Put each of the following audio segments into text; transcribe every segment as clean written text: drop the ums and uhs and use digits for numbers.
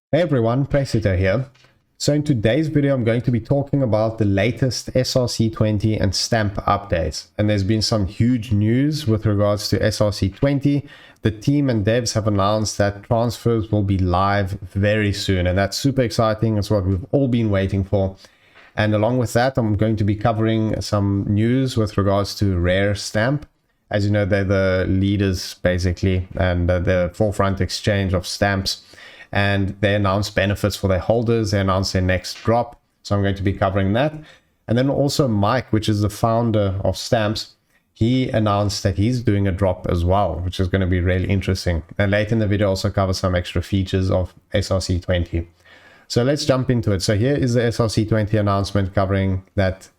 Hey everyone, Presito here. So in today's video, I'm going to be talking about the latest SRC20 and Stamp updates. And there's been some huge news with regards to SRC20. The team and devs have announced that transfers will be live very soon. And that's super exciting. It's what we've all been waiting for. And along with that, I'm going to be covering some news with regards to RareStamp. As you know, they're the leaders basically, and the forefront exchange of stamps. And they announced benefits for their holders. They announced their next drop. So I'm going to be covering that. And then also Mike, which is the founder of Stamps, he announced that he's doing a drop as well, which is going to be really interesting. And later in the video, also cover some extra features of SRC20. So let's jump into it. So here is the SRC20 announcement covering that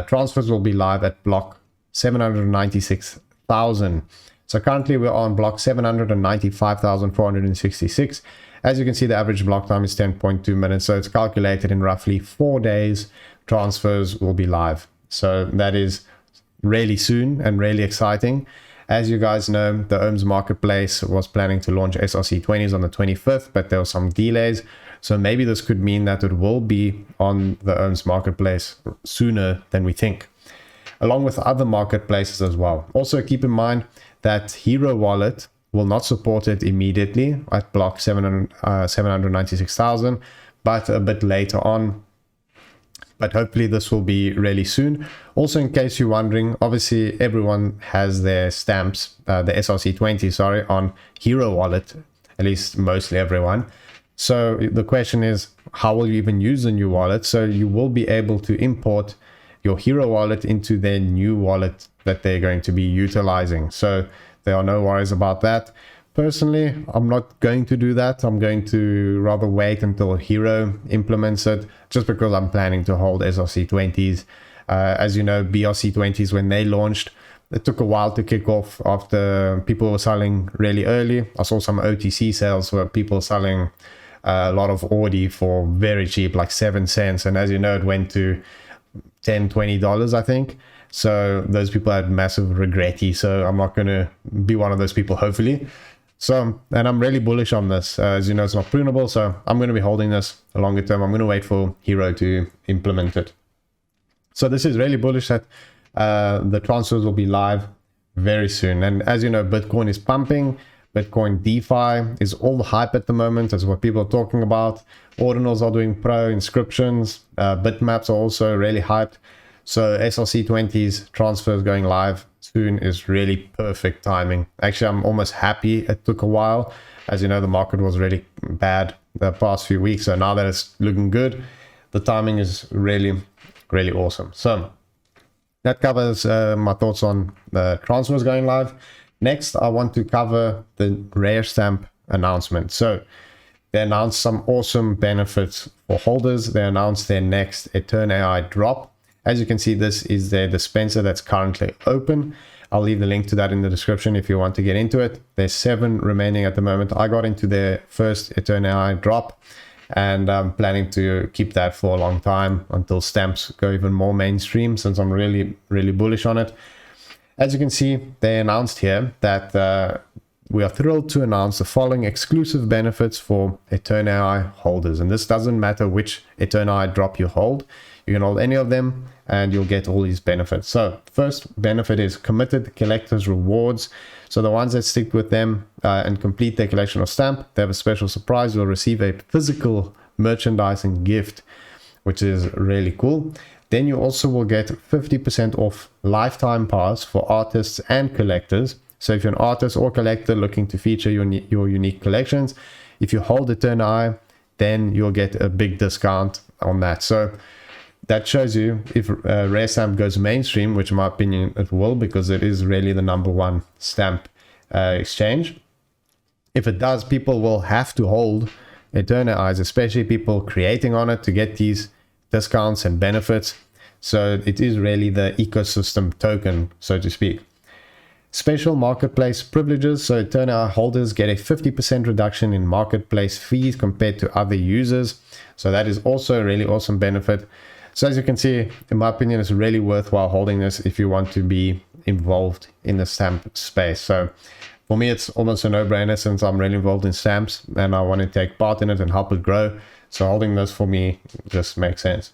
transfers will be live at block 796,000. So currently we're on block 795,466. As you can see, the average block time is 10.2 minutes. So it's calculated in roughly 4 days, transfers will be live. So that is really soon and really exciting. As you guys know, the OHM's marketplace was planning to launch SRC20s on the 25th, but there were some delays. So maybe this could mean that it will be on the OHM's marketplace sooner than we think, along with other marketplaces as well. Also keep in mind that Hero Wallet will not support it immediately at block 796,000, but a bit later on. But hopefully this will be really soon. Also, in case you're wondering, obviously everyone has their stamps, the SRC20, sorry, on Hero Wallet, at least mostly everyone. So the question is, how will you even use the new wallet? So you will be able to import your Hero Wallet into their new wallet that they're going to be utilizing. So there are no worries about that. Personally, I'm not going to do that. I'm going to rather wait until Hero implements it, just because I'm planning to hold SRC20s. As you know, BRC20s, when they launched, it took a while to kick off after people were selling really early. I saw some OTC sales where people selling a lot of Audi for very cheap, like 7 cents. And as you know, it went to $10-20, I think. So those people had massive regretty. So I'm not going to be one of those people, hopefully. So, and I'm really bullish on this. As you know, it's not prunable. So I'm going to be holding this a longer term. I'm going to wait for Hero to implement it. So this is really bullish that the transfers will be live very soon. And as you know, Bitcoin is pumping. Bitcoin DeFi is all the hype at the moment. That's what people are talking about. Ordinals are doing pro inscriptions. Bitmaps are also really hyped. So SRC20's transfers going live soon is really perfect timing. Actually, I'm almost happy it took a while. As you know, the market was really bad the past few weeks. So now that it's looking good, the timing is really, really awesome. So that covers my thoughts on the transfers going live. Next, I want to cover the RareStamp announcement. So they announced some awesome benefits for holders. They announced their next Etern AI drop. As you can see, this is their dispenser that's currently open. I'll leave the link to that in the description if you want to get into it. There's 7 remaining at the moment. I got into their first Etern AI drop, and I'm planning to keep that for a long time until stamps go even more mainstream, since I'm really, really bullish on it. As you can see, they announced here that we are thrilled to announce the following exclusive benefits for Etern AI holders. And this doesn't matter which Etern AI drop you hold. You can hold any of them and you'll get all these benefits. So first benefit is committed collectors rewards. So the ones that stick with them and complete their collection of stamp, they have a special surprise. You'll receive a physical merchandising gift, which is really cool. Then you also will get 50% off lifetime pass for artists and collectors. So if you're an artist or collector looking to feature your unique collections, if you hold Etern AI, then you'll get a big discount on that. So that shows you if RareStamp goes mainstream, which in my opinion it will, because it is really the #1 stamp exchange. If it does, people will have to hold Etern AIs, especially people creating on it, to get these discounts and benefits. So it is really the ecosystem token, so to speak. Special marketplace privileges. So Etern AI holders get a 50% reduction in marketplace fees compared to other users. So that is also a really awesome benefit. So as you can see, in my opinion, it's really worthwhile holding this if you want to be involved in the stamp space. So For me, it's almost a no-brainer since I'm really involved in stamps and I want to take part in it and help it grow. So holding this for me just makes sense.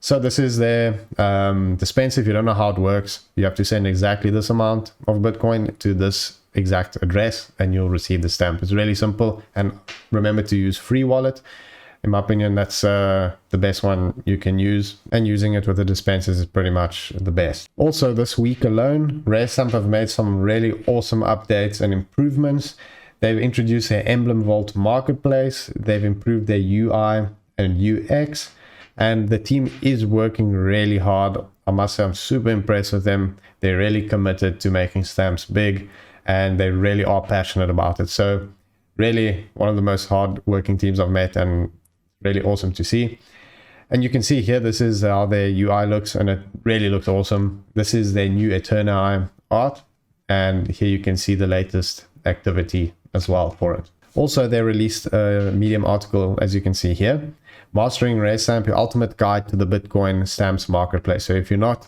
So this is their dispenser. If you don't know how it works, you have to send exactly this amount of Bitcoin to this exact address and you'll receive the stamp. It's really simple, and remember to use free wallet. In my opinion, that's the best one you can use, and using it with the dispensers is pretty much the best. Also, this week alone, RareStamp have made some really awesome updates and improvements. They've introduced their Emblem Vault marketplace. They've improved their UI and UX, and the team is working really hard. I must say I'm super impressed with them. They're really committed to making stamps big, and they really are passionate about it. So really one of the most hard working teams I've met, and really awesome to see. And you can see here, this is how their UI looks, and it really looks awesome. This is their new Eterni art, and here you can see the latest activity as well for it. Also, they released a Medium article, as you can see here, Mastering RareStamp, your ultimate guide to the Bitcoin stamps marketplace. So if you're not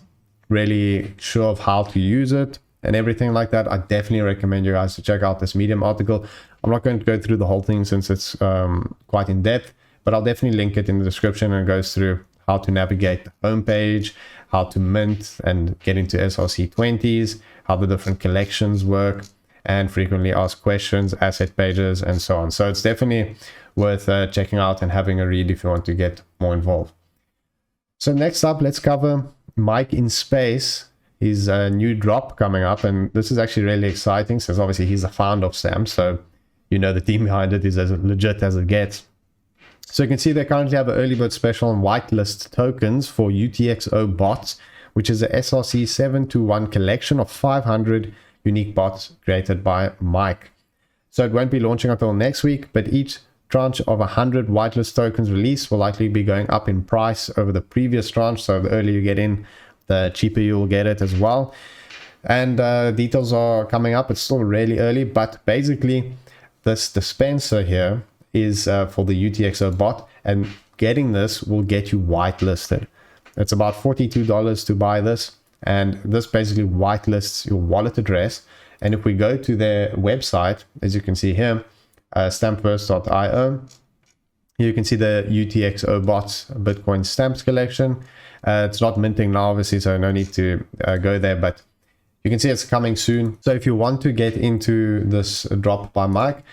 really sure of how to use it and everything like that, I definitely recommend you guys to check out this Medium article. I'm not going to go through the whole thing since it's quite in depth, but I'll definitely link it in the description, and it goes through how to navigate the homepage, how to mint and get into SRC20s, how the different collections work, and frequently asked questions, asset pages, and so on. So it's definitely worth checking out and having a read if you want to get more involved. So next up, let's cover MikeinSpace. His new drop coming up, and this is actually really exciting since obviously he's the founder of Stamps, so you know the team behind it is as legit as it gets. So you can see they currently have an early bird special on whitelist tokens for UTXO bots, which is a SRC721 collection of 500 unique bots created by Mike. So it won't be launching until next week, but each tranche of 100 whitelist tokens released will likely be going up in price over the previous tranche. So the earlier you get in, the cheaper you'll get it as well. And details are coming up. It's still really early, but basically this dispenser here is for the UTXO bot, and getting this will get you whitelisted. It's about $42 to buy this, and this basically whitelists your wallet address. And if we go to their website, as you can see here, stampverse.io, you can see the UTXO bots Bitcoin stamps collection. It's not minting now, obviously, so no need to go there, but you can see it's coming soon. So if you want to get into this drop by Mike,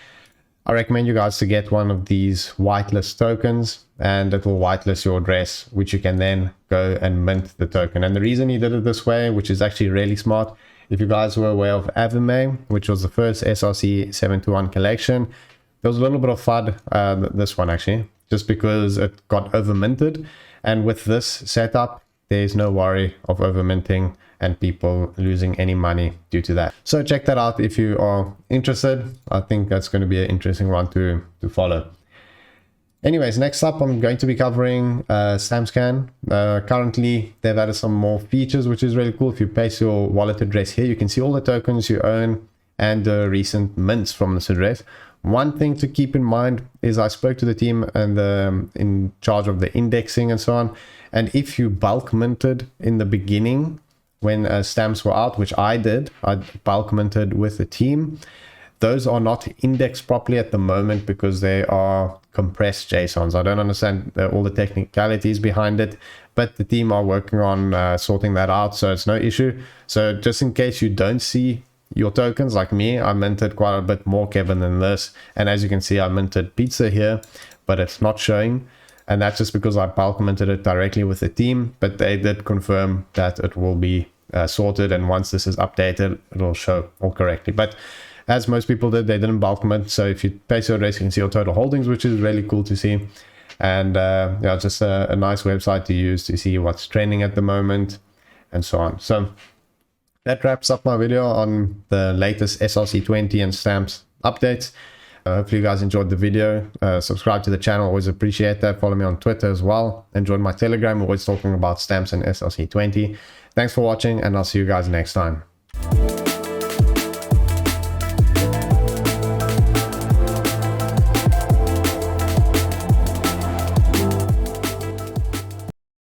I recommend you guys to get one of these whitelist tokens, and it will whitelist your address, which you can then go and mint the token. And the reason he did it this way, which is actually really smart, if you guys were aware of Avime, which was the first SRC721 collection, there was a little bit of FUD, this one actually, just because it got over minted. And with this setup, there's no worry of over minting and people losing any money due to that. So check that out if you are interested. I think that's going to be an interesting one to follow. Anyways, next up, I'm going to be covering Stampscan. Currently, they've added some more features, which is really cool. If you paste your wallet address here, you can see all the tokens you own and recent mints from this address. One thing to keep in mind is I spoke to the team and in charge of the indexing and so on. And if you bulk minted in the beginning, when stamps were out, which I did, I bulk minted with the team. Those are not indexed properly at the moment because they are compressed JSONs. I don't understand all the technicalities behind it, but the team are working on sorting that out, so it's no issue. So just in case you don't see your tokens, like me, I minted quite a bit more Kevin than this. And as you can see, I minted pizza here, but it's not showing. And that's just because I bulk minted it directly with the team, but they did confirm that it will be sorted, and once this is updated, it'll show all correctly. But as most people did, they didn't bulk mint. So if you paste your address, you can see your total holdings, which is really cool to see. And yeah, just a nice website to use to see what's trending at the moment and so on. So that wraps up my video on the latest SRC20 and stamps updates. Hopefully you guys enjoyed the video. Subscribe to the channel, always appreciate that. Follow me on Twitter as well, and join my Telegram, always talking about stamps and SRC20. Thanks for watching, and I'll see you guys next time.